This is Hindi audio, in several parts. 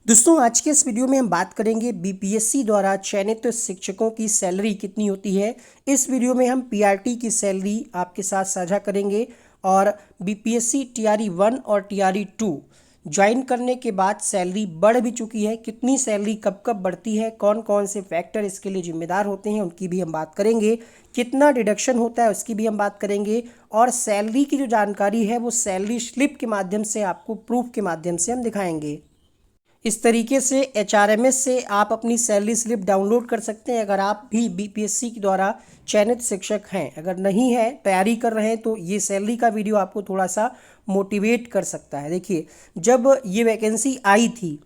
दोस्तों आज के इस वीडियो में हम बात करेंगे बीपीएससी द्वारा चयनित शिक्षकों की सैलरी कितनी होती है। इस वीडियो में हम पीआरटी की सैलरी आपके साथ साझा करेंगे और बीपीएससी टीआरई 1 और टीआरई 2 ज्वाइन करने के बाद सैलरी बढ़ भी चुकी है। कितनी सैलरी कब कब बढ़ती है, कौन कौन से फैक्टर इसके लिए जिम्मेदार होते हैं, उनकी भी हम बात करेंगे। कितना डिडक्शन होता है उसकी भी हम बात करेंगे और सैलरी की जो जानकारी है वो सैलरी स्लिप के माध्यम से आपको प्रूफ के माध्यम से हम दिखाएंगे। इस तरीके से एचआरएमएस से आप अपनी सैलरी स्लिप डाउनलोड कर सकते हैं अगर आप भी बीपीएससी के द्वारा चयनित शिक्षक हैं। अगर नहीं है, तैयारी कर रहे हैं, तो ये सैलरी का वीडियो आपको थोड़ा सा मोटिवेट कर सकता है। देखिए, जब ये वैकेंसी आई थी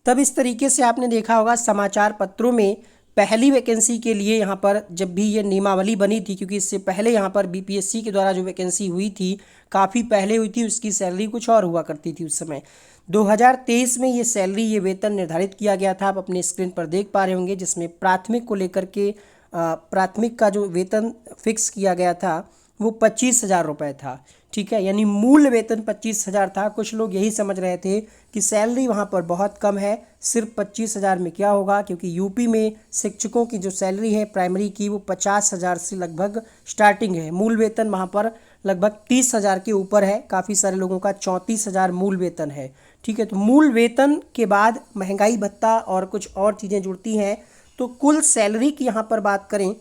तब इस तरीके से आपने देखा होगा समाचार पत्रों में पहली वैकेंसी के लिए यहाँ पर जब भी ये नियमावली बनी थी, क्योंकि इससे पहले यहाँ पर बीपीएससी के द्वारा जो वैकेंसी हुई थी काफ़ी पहले हुई थी, उसकी सैलरी कुछ और हुआ करती थी उस समय। 2023 में ये सैलरी, ये वेतन निर्धारित किया गया था। आप अपने स्क्रीन पर देख पा रहे होंगे, जिसमें प्राथमिक को लेकर के प्राथमिक का जो वेतन फिक्स किया गया था वो 25,000 रुपये था। ठीक है, यानी मूल वेतन 25,000 था। कुछ लोग यही समझ रहे थे कि सैलरी वहाँ पर बहुत कम है, सिर्फ 25,000 में क्या होगा, क्योंकि यूपी में शिक्षकों की जो सैलरी है प्राइमरी की वो 50,000 से लगभग स्टार्टिंग है। मूल वेतन वहाँ पर लगभग 30,000 के ऊपर है। काफ़ी सारे लोगों का 34,000 मूल वेतन है। ठीक है, तो मूल वेतन के बाद महंगाई भत्ता और कुछ और चीज़ें जुड़ती हैं, तो कुल सैलरी की यहाँ पर बात करें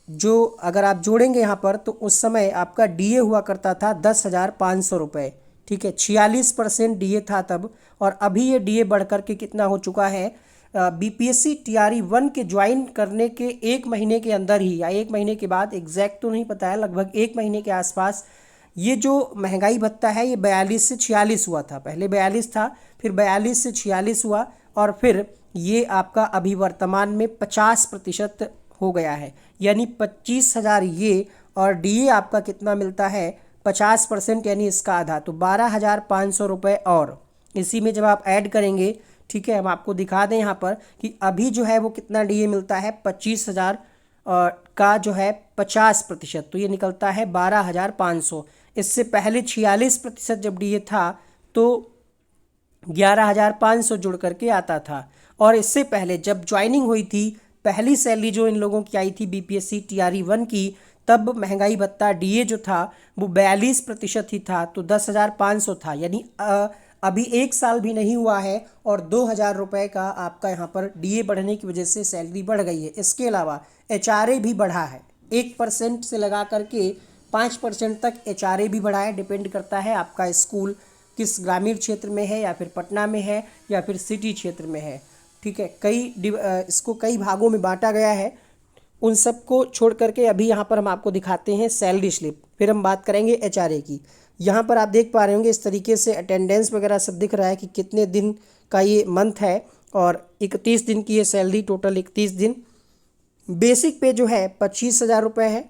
जो अगर आप जोड़ेंगे यहाँ पर, तो उस समय आपका डीए हुआ करता था 10,500 रुपये। ठीक है, 46% डीए था तब, और अभी ये डीए बढ़ कर के कितना हो चुका है, बीपीएससी टीआरई 1 के ज्वाइन करने के एक महीने के अंदर ही या एक महीने के बाद, एग्जैक्ट तो नहीं पता है, लगभग एक महीने के आसपास ये जो महंगाई भत्ता है ये 42 से 46 हुआ था। पहले 42 था, फिर 42 से 46 हुआ, और फिर ये आपका अभी वर्तमान में 50% हो गया है। यानी 25,000 ये, और डीए आपका कितना मिलता है 50%, यानी इसका आधा, तो 12,500 रुपये। और इसी में जब आप ऐड करेंगे, ठीक है, हम आपको दिखा दें यहाँ पर कि अभी जो है वो कितना डीए मिलता है 25,000 का जो है 50%, तो ये निकलता है 12,500। इससे पहले 46% जब डीए था तो 11,500 जुड़ करके आता था। और इससे पहले जब ज्वाइनिंग हुई थी, पहली सैलरी जो इन लोगों की आई थी बीपीएससी टीआरई 1 की, तब महंगाई भत्ता डीए जो था वो 42% ही था, तो 10,500 था। यानी अभी एक साल भी नहीं हुआ है और 2,000 रुपये का आपका यहाँ पर डीए बढ़ने की वजह से सैलरी बढ़ गई है। इसके अलावा एचआरए भी बढ़ा है, 1% से लगा करके 5% तक एचआरए भी बढ़ा है। डिपेंड करता है आपका स्कूल किस ग्रामीण क्षेत्र में है, या फिर पटना में है, या फिर सिटी क्षेत्र में है। ठीक है, इसको कई भागों में बांटा गया है। उन सब को छोड़ करके अभी यहाँ पर हम आपको दिखाते हैं सैलरी स्लिप, फिर हम बात करेंगे एचआरए की। यहाँ पर आप देख पा रहे होंगे इस तरीके से अटेंडेंस वगैरह सब दिख रहा है कि कितने दिन का ये मंथ है, और 31 दिन की ये सैलरी, टोटल 31 दिन। बेसिक पे जो है 25,000 रुपये है।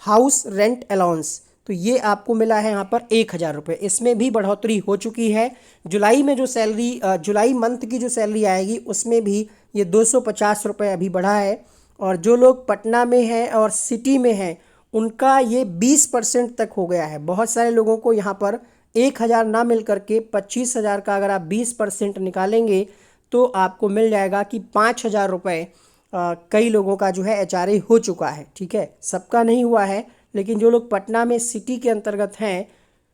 हाउस रेंट अलाउंस, तो ये आपको मिला है यहाँ पर 1,000 रुपये। इसमें भी बढ़ोतरी हो चुकी है। जुलाई में जो सैलरी, जुलाई मंथ की जो सैलरी आएगी उसमें भी ये 250 रुपये अभी बढ़ा है। और जो लोग पटना में हैं और सिटी में हैं उनका ये 20% तक हो गया है। बहुत सारे लोगों को यहाँ पर 1,000 ना मिल करके 25,000 का अगर आप 20% निकालेंगे तो आपको मिल जाएगा कि 5,000 रुपये कई लोगों का जो है एचआरए हो चुका है। ठीक है, सबका नहीं हुआ है, लेकिन जो लोग पटना में सिटी के अंतर्गत हैं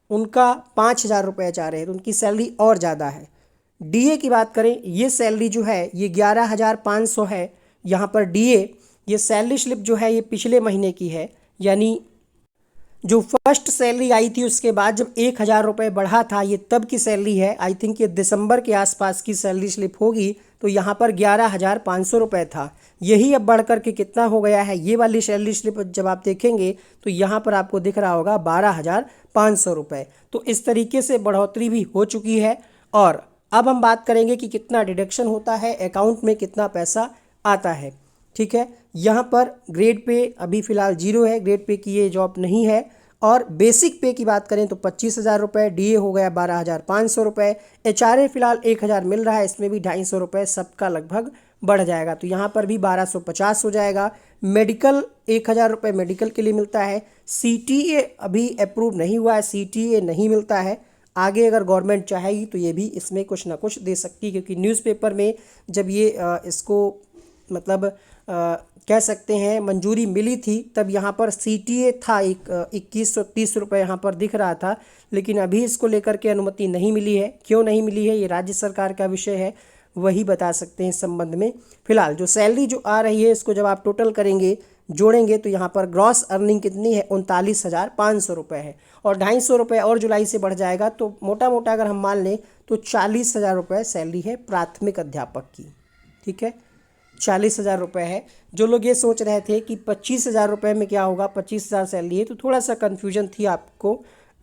उनका 5,000 रुपये एचआरए है, तो उनकी सैलरी और ज़्यादा है। डीए की बात करें, ये सैलरी जो है ये 11,500 है। यहाँ पर डीए, ये सैलरी स्लिप जो है ये पिछले महीने की है, यानी जो फर्स्ट सैलरी आई थी उसके बाद जब 1,000 रुपये बढ़ा था, ये तब की सैलरी है। आई थिंक ये दिसंबर के आसपास की सैलरी स्लिप होगी। तो यहाँ पर 11,500 रुपये था, यही अब बढ़ कर के कितना हो गया है, ये वाली सैलरी स्लिप जब आप देखेंगे तो यहाँ पर आपको दिख रहा होगा 12,500 रुपये। तो इस तरीके से बढ़ोतरी भी हो चुकी है। और अब हम बात करेंगे कि कितना डिडक्शन होता है, अकाउंट में कितना पैसा आता है। ठीक है, यहाँ पर ग्रेड पे अभी फ़िलहाल 0 है, ग्रेड पे की ये जॉब नहीं है। और बेसिक पे की बात करें तो 25,000 रुपये, डीए हो गया 12,500 रुपये, एचआरए फिलहाल 1,000 मिल रहा है, इसमें भी 250 रुपये सबका लगभग बढ़ जाएगा, तो यहाँ पर भी 1250 हो जाएगा। मेडिकल 1,000 रुपये मेडिकल के लिए मिलता है। सीटीए अभी अप्रूव नहीं हुआ है, सीटीए नहीं मिलता है। आगे अगर गवर्नमेंट चाहेगी तो ये भी इसमें कुछ ना कुछ दे सकती है, क्योंकि न्यूज़पेपर में जब ये इसको मतलब कह सकते हैं मंजूरी मिली थी तब यहाँ पर CTA था, एक 2130 रुपये यहाँ पर दिख रहा था, लेकिन अभी इसको लेकर के अनुमति नहीं मिली है। क्यों नहीं मिली है ये राज्य सरकार का विषय है, वही बता सकते हैं इस संबंध में। फिलहाल जो सैलरी जो आ रही है इसको जब आप टोटल करेंगे, जोड़ेंगे, तो यहाँ पर ग्रॉस अर्निंग कितनी है, 39,500 रुपये है, और 250 रुपये और जुलाई से बढ़ जाएगा, तो मोटा मोटा अगर हम मान लें तो 40,000 रुपये सैलरी है प्राथमिक अध्यापक की। ठीक है, 40,000 रुपये है। जो लोग ये सोच रहे थे कि 25,000 रुपये में क्या होगा, 25,000 सैलरी है, तो थोड़ा सा कन्फ्यूजन थी आपको।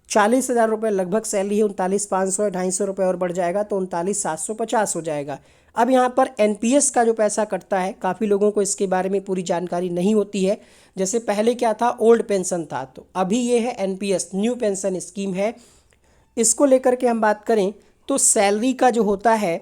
40,000 रुपये लगभग सैलरी है, 39,500 है, 250 रुपये और बढ़ जाएगा तो 39,750 हो जाएगा। अब यहाँ पर NPS का जो पैसा कटता है, काफ़ी लोगों को इसके बारे में पूरी जानकारी नहीं होती है। जैसे पहले क्या था, ओल्ड पेंशन था, तो अभी ये है NPS, न्यू पेंशन स्कीम है। इसको लेकर के हम बात करें तो सैलरी का जो होता है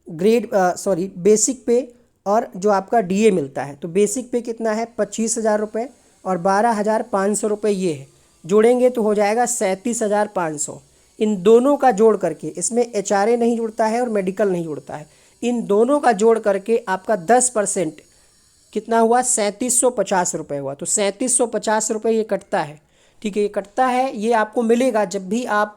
बेसिक पे और जो आपका DA मिलता है, तो बेसिक पे कितना है 25,000 रुपये और 12,500 रुपये ये है, जोड़ेंगे तो हो जाएगा 37,500। इन दोनों का जोड़ करके, इसमें HRA नहीं जुड़ता है और मेडिकल नहीं जुड़ता है, इन दोनों का जोड़ करके आपका 10% कितना हुआ, 3750 रुपये हुआ। तो 3750 रुपये ये कटता है। ठीक है, ये कटता है, ये आपको मिलेगा जब भी आप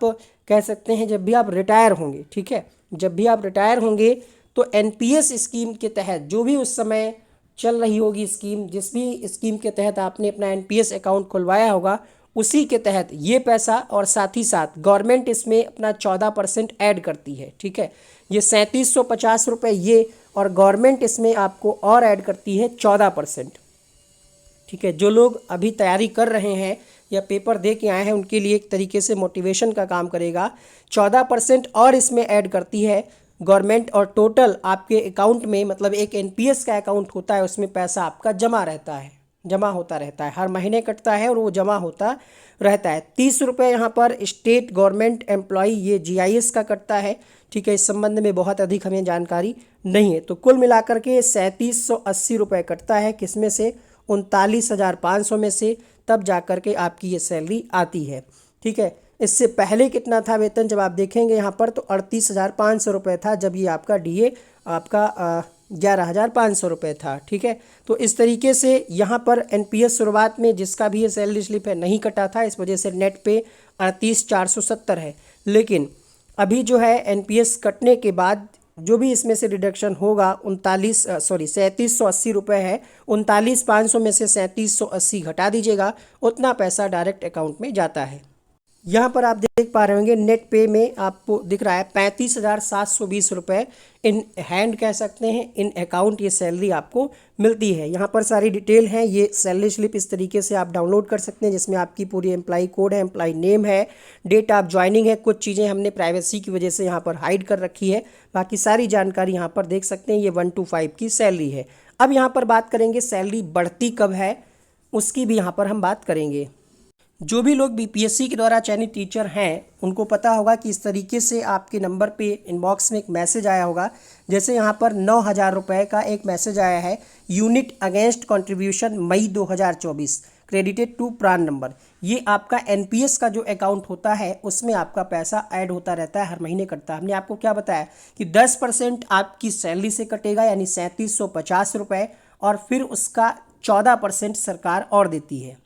कह सकते हैं जब भी आप रिटायर होंगे। ठीक है, जब भी आप रिटायर होंगे तो NPS स्कीम के तहत जो भी उस समय चल रही होगी स्कीम, जिस भी स्कीम के तहत आपने अपना NPS अकाउंट खुलवाया होगा, उसी के तहत ये पैसा, और साथ ही साथ गवर्नमेंट इसमें अपना 14% ऐड करती है। ठीक है, ये 3750 रुपये ये, और गवर्नमेंट इसमें आपको और ऐड करती है 14%। ठीक है, जो लोग अभी तैयारी कर रहे हैं या पेपर दे के आए हैं उनके लिए एक तरीके से मोटिवेशन का काम करेगा। 14% और इसमें ऐड करती है गवर्नमेंट, और टोटल आपके अकाउंट में, मतलब एक NPS का अकाउंट होता है, उसमें पैसा आपका जमा रहता है, जमा होता रहता है, हर महीने कटता है और वो जमा होता रहता है। 30 रुपये यहाँ पर स्टेट गवर्नमेंट एम्प्लॉय, ये GIS का कटता है। ठीक है, इस संबंध में बहुत अधिक हमें जानकारी नहीं है। तो कुल मिलाकर के 3780 रुपये कटता है, किसमें से, 39,500 में से, तब जा कर के आपकी ये सैलरी आती है। ठीक है, इससे पहले कितना था वेतन, जब आप देखेंगे यहाँ पर तो 38,500 रुपये था, जब ये आपका DA आपका 11,500 रुपये था। ठीक है, तो इस तरीके से यहाँ पर NPS शुरुआत में जिसका भी ये सैलरी स्लिप है नहीं कटा था, इस वजह से नेट पे 38,470 है। लेकिन अभी जो है NPS कटने के बाद जो भी इसमें से डिडक्शन होगा 3780 रुपये है, 39,500 में से 3780 घटा दीजिएगा, उतना पैसा डायरेक्ट अकाउंट में जाता है। यहाँ पर आप देख पा रहे होंगे नेट पे में आपको दिख रहा है 35,720 रुपये इन हैंड कह सकते हैं, इन अकाउंट ये सैलरी आपको मिलती है। यहाँ पर सारी डिटेल है, ये सैलरी स्लिप इस तरीके से आप डाउनलोड कर सकते हैं, जिसमें आपकी पूरी एम्प्लॉई कोड है, एम्प्लॉई नेम है, डेट ऑफ ज्वाइनिंग है, कुछ चीज़ें हमने प्राइवेसी की वजह से यहाँ पर हाइड कर रखी है, बाकी सारी जानकारी यहाँ पर देख सकते हैं। ये 1 to 5 की सैलरी है। अब यहाँ पर बात करेंगे सैलरी बढ़ती कब है, उसकी भी यहाँ पर हम बात करेंगे। जो भी लोग BPSC के द्वारा चयनित टीचर हैं उनको पता होगा कि इस तरीके से आपके नंबर पे इनबॉक्स में एक मैसेज आया होगा। जैसे यहाँ पर 9,000 रुपये का एक मैसेज आया है, unit against contribution May 2024 credited to PRAN number. ये आपका NPS का जो अकाउंट होता है उसमें आपका पैसा ऐड होता रहता है, हर महीने कटता है। हमने आपको क्या बताया कि 10% आपकी सैलरी से कटेगा, यानी 3750 रुपये, और फिर उसका 14% सरकार और देती है।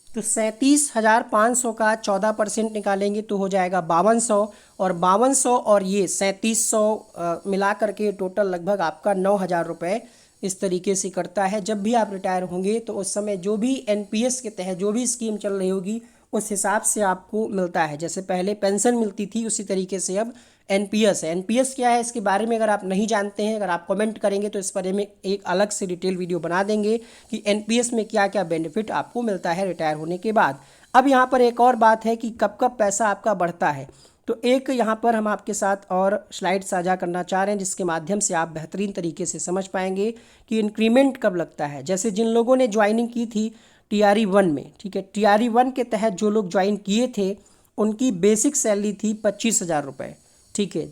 तो 37,500 का 14% निकालेंगे तो हो जाएगा 5200, और 5200 और ये 3700 मिला करके टोटल लगभग आपका 9,000 रुपये इस तरीके से करता है। जब भी आप रिटायर होंगे तो उस समय जो भी NPS के तहत जो भी स्कीम चल रही होगी उस हिसाब से आपको मिलता है। जैसे पहले पेंशन मिलती थी उसी तरीके से अब NPS है। NPS क्या है, इसके बारे में अगर आप नहीं जानते हैं, अगर आप कमेंट करेंगे तो इस बारे में एक अलग से डिटेल वीडियो बना देंगे कि NPS में क्या क्या बेनिफिट आपको मिलता है रिटायर होने के बाद। अब यहाँ पर एक और बात है कि कब कब पैसा आपका बढ़ता है, तो एक यहाँ पर हम आपके साथ और स्लाइड साझा करना चाह रहे हैं जिसके माध्यम से आप बेहतरीन तरीके से समझ पाएंगे कि इंक्रीमेंट कब लगता है। जैसे जिन लोगों ने ज्वाइनिंग की थी TRE 1 में, ठीक है, TRE 1 के तहत जो लोग ज्वाइन किए थे उनकी बेसिक सैलरी थी 25,000 रुपये। ठीक है,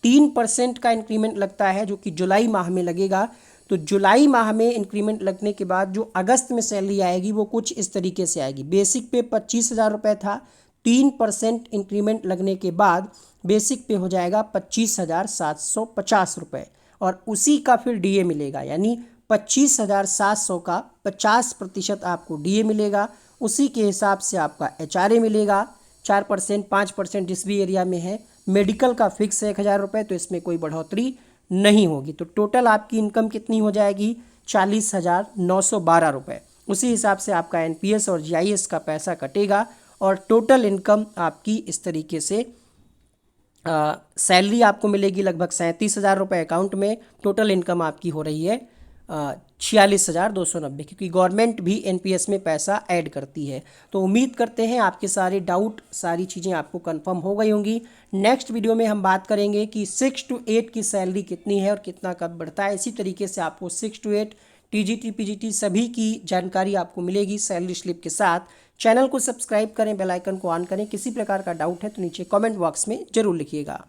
3% का इंक्रीमेंट लगता है जो कि जुलाई माह में लगेगा। तो जुलाई माह में इंक्रीमेंट लगने के बाद जो अगस्त में सैलरी आएगी वो कुछ इस तरीके से आएगी। बेसिक पे 25,000 रुपये था, 3% इंक्रीमेंट लगने के बाद बेसिक पे हो जाएगा 25,750 रुपये और उसी का फिर डीए मिलेगा, यानी 25,700 का 50% आपको डीए मिलेगा। उसी के हिसाब से आपका एचआरए मिलेगा 4%, 5% जिस भी एरिया में है। मेडिकल का फिक्स है 1,000 रुपये, तो इसमें कोई बढ़ोतरी नहीं होगी। तो टोटल आपकी इनकम कितनी हो जाएगी? 40,912 रुपये। उसी हिसाब से आपका एनपीएस और जीआईएस का पैसा कटेगा और टोटल इनकम आपकी इस तरीके से सैलरी आपको मिलेगी लगभग 37,000 रुपये अकाउंट में। टोटल इनकम आपकी हो रही है 46,290, क्योंकि गवर्नमेंट भी एनपीएस में पैसा ऐड करती है। तो उम्मीद करते हैं आपके सारे डाउट, सारी चीज़ें आपको कंफर्म हो गई होंगी। नेक्स्ट वीडियो में हम बात करेंगे कि 6 to 8 की सैलरी कितनी है और कितना कब बढ़ता है। इसी तरीके से आपको 6 to 8 टीजीटी पीजीटी सभी की जानकारी आपको मिलेगी सैलरी स्लिप के साथ। चैनल को सब्सक्राइब करें, बेल आइकन को ऑन करें। किसी प्रकार का डाउट है तो नीचे कमेंट बॉक्स में जरूर लिखिएगा।